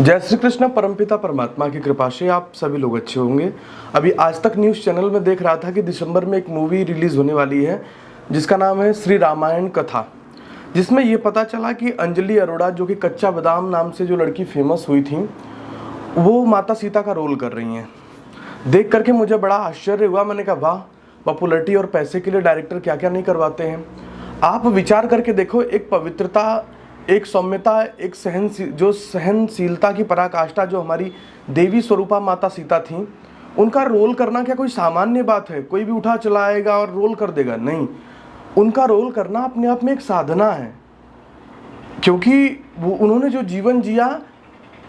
जय श्री कृष्ण। परमपिता परमात्मा की कृपा से आप सभी लोग अच्छे होंगे। अभी आज तक न्यूज़ चैनल में देख रहा था कि दिसंबर में एक मूवी रिलीज़ होने वाली है जिसका नाम है श्री रामायण कथा, जिसमें ये पता चला कि अंजलि अरोड़ा जो कि कच्चा बादाम नाम से जो लड़की फेमस हुई थी वो माता सीता का रोल कर रही हैं। देख करके मुझे बड़ा आश्चर्य हुआ। मैंने कहा वाह, पॉपुलैरिटी और पैसे के लिए डायरेक्टर क्या क्या नहीं करवाते हैं। आप विचार करके देखो, एक पवित्रता, एक सौम्यता, एक सहनशीलता की पराकाष्ठा जो हमारी देवी स्वरूपा माता सीता थी, उनका रोल करना क्या कोई सामान्य बात है? कोई भी उठा चलाएगा और रोल कर देगा? नहीं, उनका रोल करना अपने आप में एक साधना है। क्योंकि वो उन्होंने जो जीवन जिया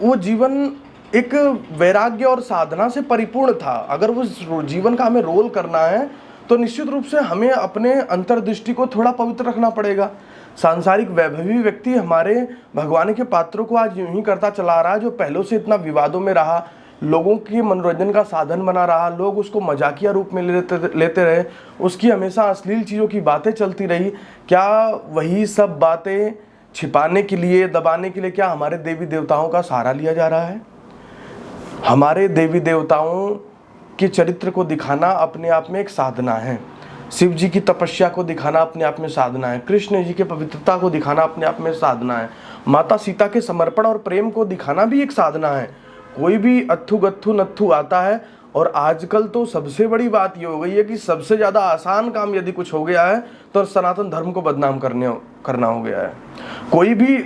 वो जीवन एक वैराग्य और साधना से परिपूर्ण था। अगर उस जीवन का हमें रोल करना है तो निश्चित रूप से हमें अपने अंतर्दृष्टि को थोड़ा पवित्र रखना पड़ेगा। सांसारिक वैभवी व्यक्ति हमारे भगवान के पात्रों को आज यूं ही करता चला रहा है, जो पहले से इतना विवादों में रहा, लोगों के मनोरंजन का साधन बना रहा, लोग उसको मजाकिया रूप में लेते रहे, उसकी हमेशा अश्लील चीज़ों की बातें चलती रही। क्या वही सब बातें छिपाने के लिए, दबाने के लिए क्या हमारे देवी देवताओं का सहारा लिया जा रहा है? हमारे देवी देवताओं के चरित्र को दिखाना अपने आप में एक साधना है। शिव जी की तपस्या को दिखाना अपने आप में साधना है। कृष्ण जी के पवित्रता को दिखाना अपने आप में साधना है। माता सीता के समर्पण और प्रेम को दिखाना भी एक साधना है। कोई भी अत्थु गत्थु नत्थु आता है, और आजकल तो सबसे बड़ी बात ये हो गई है कि सबसे ज़्यादा आसान काम यदि कुछ हो गया है तो सनातन धर्म को बदनाम करना हो गया है। कोई भी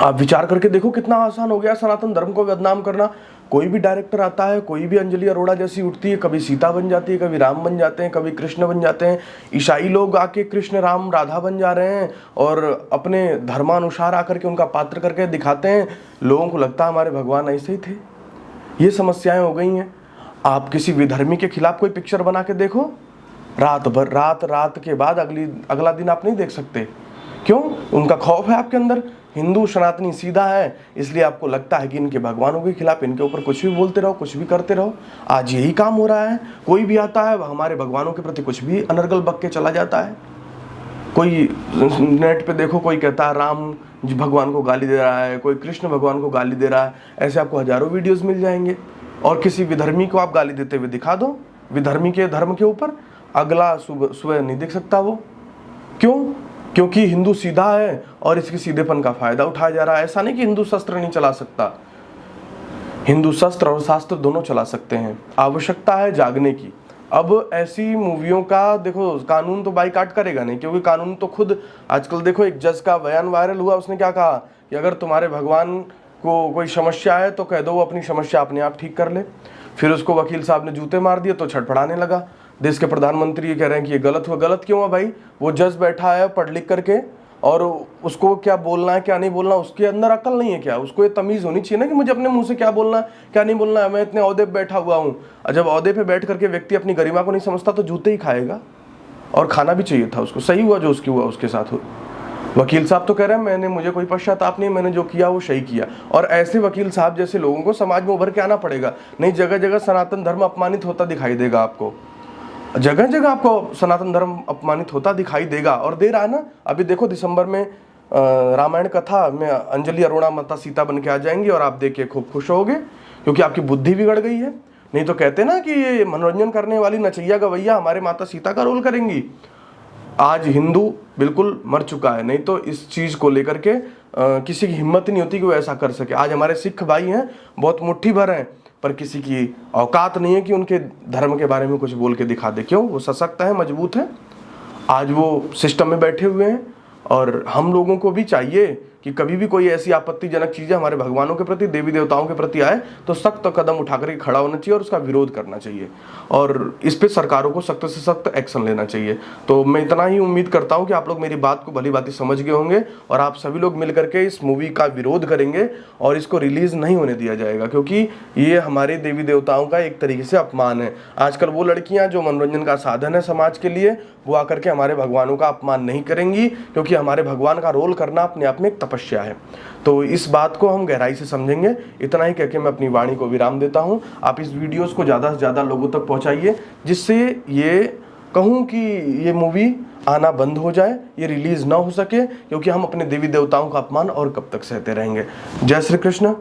आप विचार करके देखो कितना आसान हो गया सनातन धर्म को बदनाम करना। कोई भी डायरेक्टर आता है, कोई भी अंजलि अरोड़ा जैसी उठती है, कभी सीता बन जाती है, कभी राम बन जाते हैं, कभी कृष्ण बन जाते हैं। ईसाई लोग आके कृष्ण राम राधा बन जा रहे हैं और अपने धर्मानुसार आकर के उनका पात्र करके दिखाते हैं। लोगों को लगता है हमारे भगवान ऐसे ही थे। ये समस्याएं हो गई हैं। आप किसी विधर्मी के खिलाफ कोई पिक्चर बना के देखो, रात भर रात के बाद अगला दिन आप नहीं देख सकते। क्यों? उनका खौफ है आपके अंदर। हिंदू सनातनी सीधा है, इसलिए आपको लगता है कि इनके भगवानों के खिलाफ इनके ऊपर कुछ भी बोलते रहो, कुछ भी करते रहो। आज यही काम हो रहा है। कोई भी आता है हमारे भगवानों के प्रति कुछ भी अनर्गल बक के चला जाता है। कोई नेट पे देखो, कोई कहता है राम जी भगवान को गाली दे रहा है, कोई कृष्ण भगवान को गाली दे रहा है। ऐसे आपको हजारों वीडियोस मिल जाएंगे। और किसी विधर्मी को आप गाली देते हुए दिखा दो, विधर्मी के धर्म के ऊपर, अगला सुबह नहीं देख सकता वो। क्यों? क्योंकि हिंदू सीधा है और इसके सीधेपन का फायदा उठाया जा रहा है। ऐसा नहीं कि हिंदू शस्त्र नहीं चला सकता, हिंदू शस्त्र और शास्त्र दोनों चला सकते हैं। आवश्यकता है जागने की। अब ऐसी मूवियों का देखो, कानून तो बाइकाट करेगा नहीं, क्योंकि कानून तो खुद, आजकल देखो एक जज का बयान वायरल हुआ, उसने क्या कहा कि अगर तुम्हारे भगवान को कोई समस्या है तो कह दो वो अपनी समस्या अपने आप ठीक कर ले। फिर उसको वकील साहब ने जूते मार दिए तो छटपड़ाने लगा। देश के प्रधानमंत्री ये कह रहे हैं कि ये गलत हुआ। गलत क्यों है भाई? वो जज बैठा है पढ़ लिख करके, और उसको क्या बोलना है क्या नहीं बोलना उसके अंदर अकल नहीं है क्या? उसको ये तमीज़ होनी चाहिए ना कि मुझे अपने मुंह से क्या बोलना है क्या नहीं बोलना है। मैं इतने ओहदे पे बैठा हुआ हूँ। जब ओहदे पे बैठ करके व्यक्ति अपनी गरिमा को नहीं समझता तो जूते ही खाएगा, और खाना भी चाहिए था उसको। सही हुआ जो उसकी हुआ उसके साथ हो। वकील साहब तो कह रहे हैं मुझे कोई पश्चाताप नहीं, मैंने जो किया वो सही किया। और ऐसे वकील साहब जैसे लोगों को समाज में उभर के आना पड़ेगा। नहीं, जगह जगह सनातन धर्म अपमानित होता दिखाई देगा आपको। जगह जगह आपको सनातन धर्म अपमानित होता दिखाई देगा, और दे रहा है ना। अभी देखो दिसंबर में रामायण कथा में अंजलि अरोड़ा माता सीता बन के आ जाएंगी, और आप देख के खूब खुश होगे, क्योंकि आपकी बुद्धि बिगड़ गई है। नहीं तो कहते ना कि ये मनोरंजन करने वाली नचैया गवैया हमारे माता सीता का रोल करेंगी। आज हिंदू बिल्कुल मर चुका है। नहीं तो इस चीज़ को लेकर के किसी की हिम्मत नहीं होती कि वो ऐसा कर सके। आज हमारे सिख भाई हैं, बहुत मुट्ठी भर हैं, पर किसी की औकात नहीं है कि उनके धर्म के बारे में कुछ बोल के दिखा दे। क्यों? वो सशक्त है, मजबूत है। आज वो सिस्टम में बैठे हुए हैं। और हम लोगों को भी चाहिए कि कभी भी कोई ऐसी आपत्तिजनक चीज़ें हमारे भगवानों के प्रति, देवी देवताओं के प्रति आए तो सख्त कदम उठा करके खड़ा होना चाहिए और उसका विरोध करना चाहिए, और इस पे सरकारों को सख्त से सख्त एक्शन लेना चाहिए। तो मैं इतना ही उम्मीद करता हूँ कि आप लोग मेरी बात को भली भांति समझ गए होंगे, और आप सभी लोग मिल करके इस मूवी का विरोध करेंगे और इसको रिलीज़ नहीं होने दिया जाएगा, क्योंकि ये हमारे देवी देवताओं का एक तरीके से अपमान है। आजकल वो लड़कियाँ जो मनोरंजन का साधन है समाज के लिए, वो आकर के हमारे भगवानों का अपमान नहीं करेंगी, क्योंकि हमारे भगवान का रोल करना अपने आप में एक तपस्या है। तो इस बात को हम गहराई से समझेंगे। इतना ही कहकर मैं अपनी वाणी को विराम देता हूँ। आप इस वीडियोस को ज़्यादा से ज़्यादा लोगों तक पहुँचाइए, जिससे ये कहूँ कि ये मूवी आना बंद हो जाए, ये रिलीज़ ना हो सके, क्योंकि हम अपने देवी देवताओं का अपमान और कब तक सहते रहेंगे। जय श्री कृष्ण।